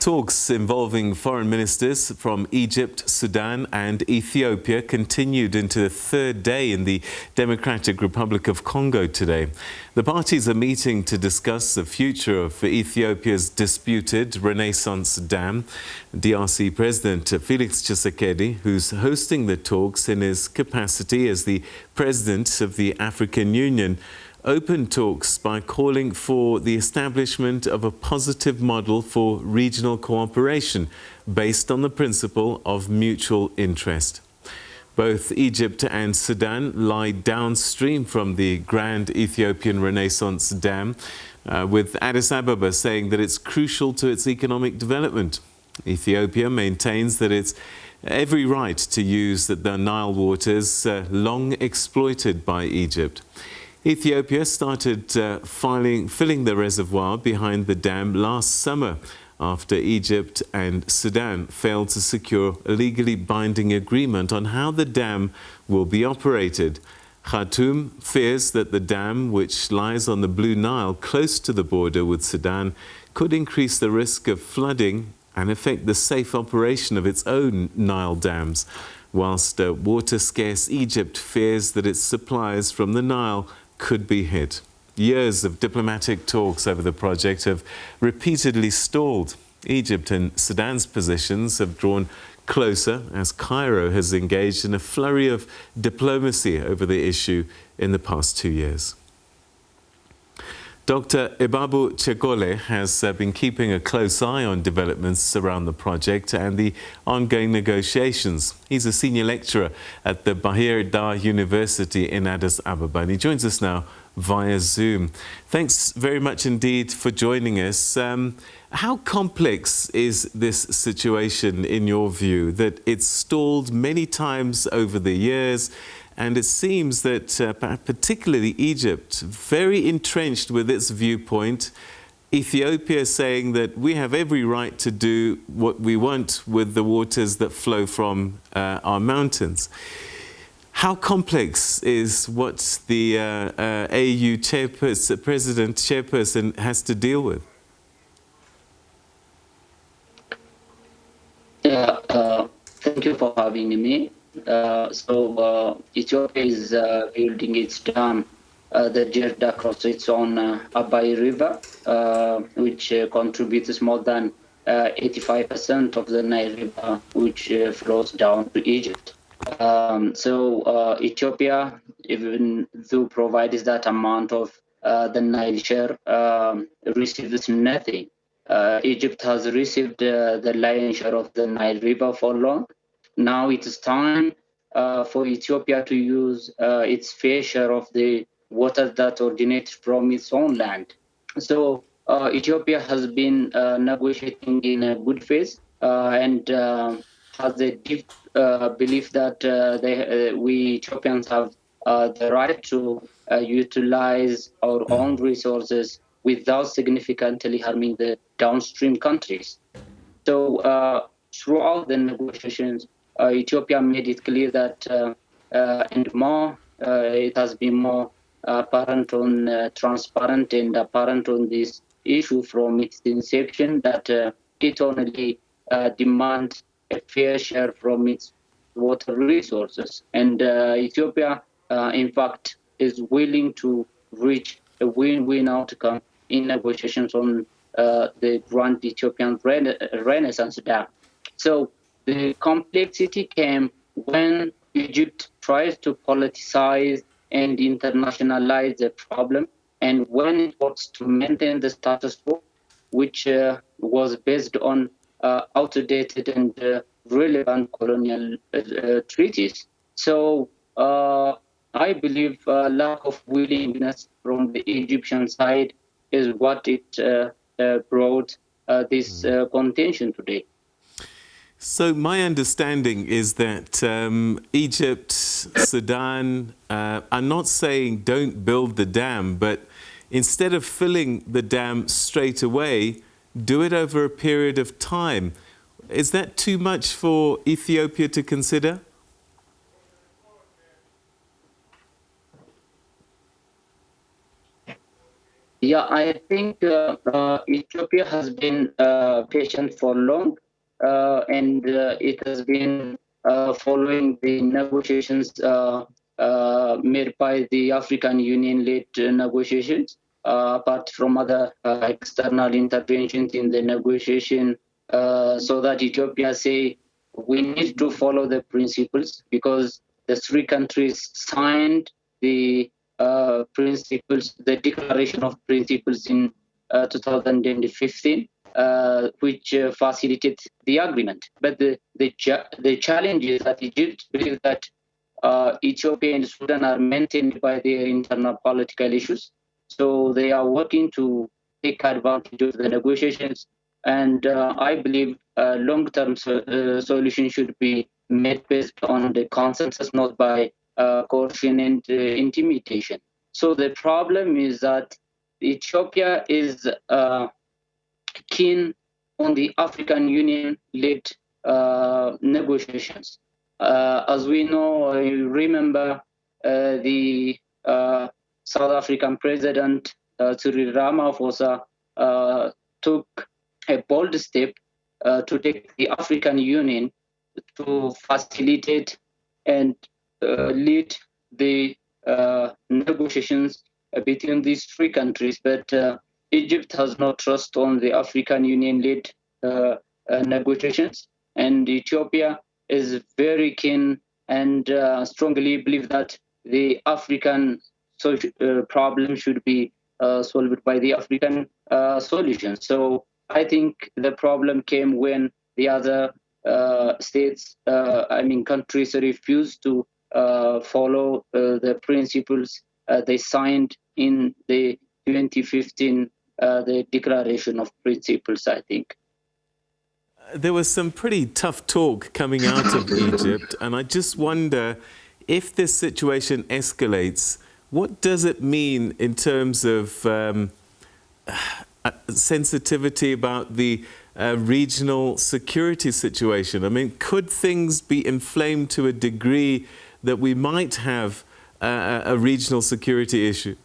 Talks involving foreign ministers from Egypt, Sudan and Ethiopia continued into the third day in the Democratic Republic of Congo today. The parties are meeting to discuss the future of Ethiopia's disputed Renaissance Dam. DRC President Felix Tshisekedi, who's hosting the talks in his capacity as the President of the African Union, opened talks by calling for the establishment of a positive model for regional cooperation based on the principle of mutual interest. Both Egypt and Sudan lie downstream from the Grand Ethiopian Renaissance Dam, with Addis Ababa saying that it's crucial to its economic development. Ethiopia maintains that it's every right to use the Nile waters long exploited by Egypt. Ethiopia started filling the reservoir behind the dam last summer after Egypt and Sudan failed to secure a legally binding agreement on how the dam will be operated. Khartoum fears that the dam, which lies on the Blue Nile close to the border with Sudan, could increase the risk of flooding and affect the safe operation of its own Nile dams, whilst water-scarce Egypt fears that its supplies from the Nile could be hit. Years of diplomatic talks over the project have repeatedly stalled. Egypt and Sudan's positions have drawn closer as Cairo has engaged in a flurry of diplomacy over the issue in the past 2 years. Dr. Ebabu Chekole has been keeping a close eye on developments around the project and the ongoing negotiations. He's a senior lecturer at the Bahir Dar University in Addis Ababa, and he joins us now via Zoom. Thanks very much indeed for joining us. How complex is this situation in your view, that it's stalled many times over the years? And it seems that particularly Egypt, very entrenched with its viewpoint, Ethiopia saying that we have every right to do what we want with the waters that flow from our mountains. How complex is what the AU chairperson has to deal with? Yeah, thank you for having me. Ethiopia is building its dam, the Djerda, across its own Bahir River, which contributes more than 85% of the Nile River, which flows down to Egypt. Ethiopia, even though provides that amount of the Nile share, receives nothing. Egypt has received the lion's share of the Nile River for long. Now it is time for Ethiopia to use its fair share of the water that originates from its own land. So Ethiopia has been negotiating in a good faith and has a deep belief that we Ethiopians have the right to utilize our own resources without significantly harming the downstream countries. So throughout the negotiations, Ethiopia made it clear that, it has been more transparent and apparent on this issue from its inception, that it only demands a fair share from its water resources. And Ethiopia, in fact, is willing to reach a win-win outcome in negotiations on the Grand Ethiopian Renaissance Dam. So the complexity came when Egypt tries to politicize and internationalize the problem, and when it wants to maintain the status quo, which was based on outdated and relevant colonial treaties. So I believe lack of willingness from the Egyptian side is what it brought this contention today. So my understanding is that Egypt, Sudan are not saying don't build the dam, but instead of filling the dam straight away, do it over a period of time. Is that too much for Ethiopia to consider? Yeah, I think Ethiopia has been patient for long, and it has been following the negotiations made by the African Union-led negotiations, apart from other external interventions in the negotiation, so that Ethiopia say we need to follow the principles because the three countries signed the principles, the Declaration of Principles in 2015, which facilitated the agreement. But the challenge is that Egypt believes that Ethiopia and Sudan are maintained by their internal political issues. So they are working to take advantage of the negotiations. And I believe a long-term solution should be made based on the consensus, not by coercion and intimidation. So the problem is that Ethiopia is keen on the African Union-led negotiations. As we know, you remember the South African President Cyril Ramaphosa took a bold step to take the African Union to facilitate and lead the negotiations between these three countries. But Egypt has no trust on the African Union-led negotiations, and Ethiopia is very keen and strongly believe that the African problem should be solved by the African solution. So I think the problem came when the other states, countries refused to follow the principles they signed in the 2015 the Declaration of Principles, I think. There was some pretty tough talk coming out of Egypt, and I just wonder if this situation escalates, what does it mean in terms of sensitivity about the regional security situation? I mean, could things be inflamed to a degree that we might have a regional security issue?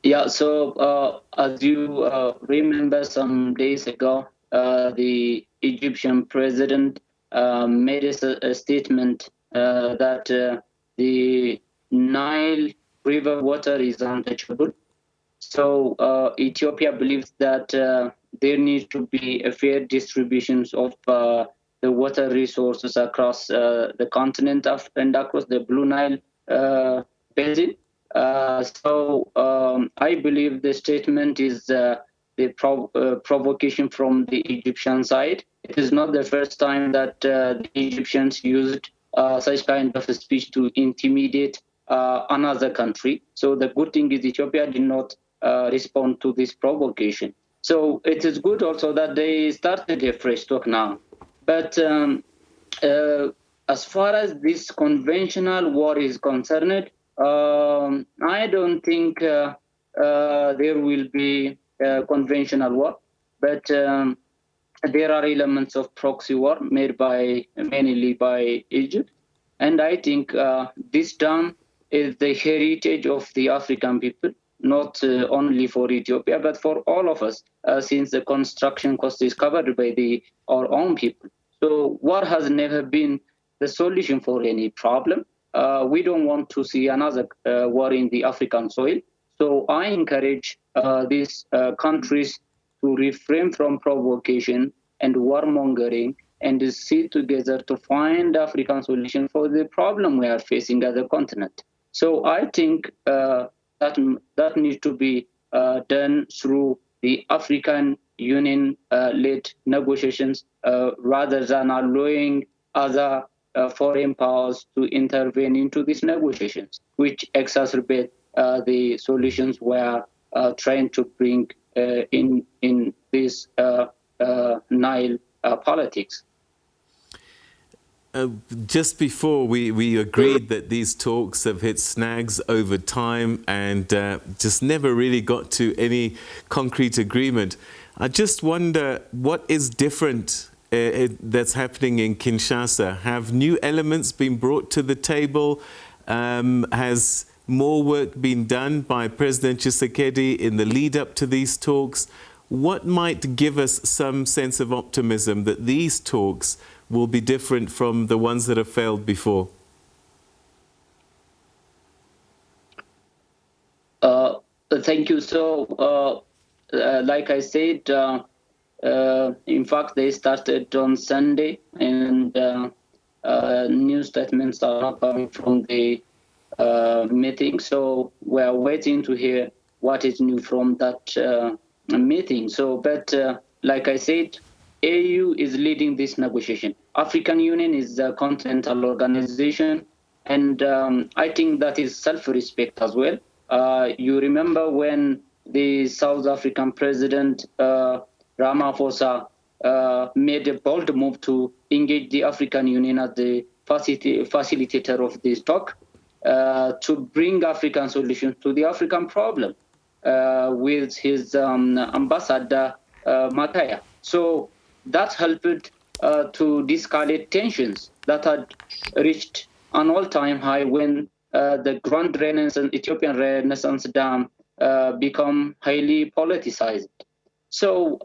Yeah, so as you remember some days ago, the Egyptian president made a statement that the Nile River water is untouchable. So Ethiopia believes that there needs to be a fair distribution of the water resources across the continent and across the Blue Nile basin. I believe the statement is the provocation from the Egyptian side. It is not the first time that the Egyptians used such kind of a speech to intimidate another country. So the good thing is Ethiopia did not respond to this provocation. So it is good also that they started a fresh talk now. But as far as this conventional war is concerned, I don't think there will be a conventional war, but there are elements of proxy war made mainly by Egypt. And I think this dam is the heritage of the African people, not only for Ethiopia, but for all of us, since the construction cost is covered by our own people. So war has never been the solution for any problem. We don't want to see another war in the African soil. So I encourage these countries to refrain from provocation and warmongering and sit together to find African solution for the problem we are facing as a continent. So I think that needs to be done through the African Union-led negotiations rather than allowing other foreign powers to intervene into these negotiations, which exacerbate the solutions we are trying to bring in this Nile politics. Just before we agreed that these talks have hit snags over time and just never really got to any concrete agreement. I just wonder what is different that's happening in Kinshasa. Have new elements been brought to the table? Has more work being done by President Tshisekedi in the lead up to these talks. What might give us some sense of optimism that these talks will be different from the ones that have failed before? Thank you. So, like I said, in fact, they started on Sunday, and new statements are not coming from the meeting. So we are waiting to hear what is new from that meeting. So, but like I said, AU is leading this negotiation. African Union is a continental organization, and I think that is self-respect as well. You remember when the South African president Ramaphosa made a bold move to engage the African Union as the facilitator of this talk to bring African solutions to the African problem with his ambassador Mataya. So that helped to de-escalate tensions that had reached an all-time high when the Grand Renaissance, Ethiopian Renaissance Dam become highly politicized. So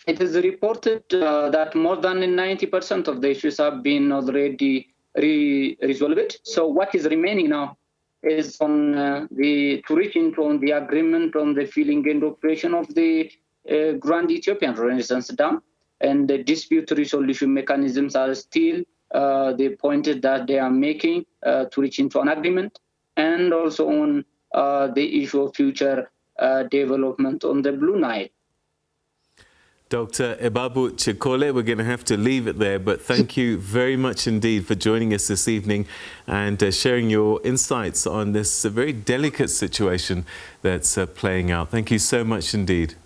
it is reported that more than 90% of the issues have been already resolved. So what is remaining now is on to reach into the agreement on the filling and operation of the Grand Ethiopian Renaissance Dam, and the dispute resolution mechanisms are still the point that they are making to reach into an agreement, and also on the issue of future development on the Blue Nile. Dr. Ebabu Chekole, we're going to have to leave it there, but thank you very much indeed for joining us this evening and sharing your insights on this very delicate situation that's playing out. Thank you so much indeed.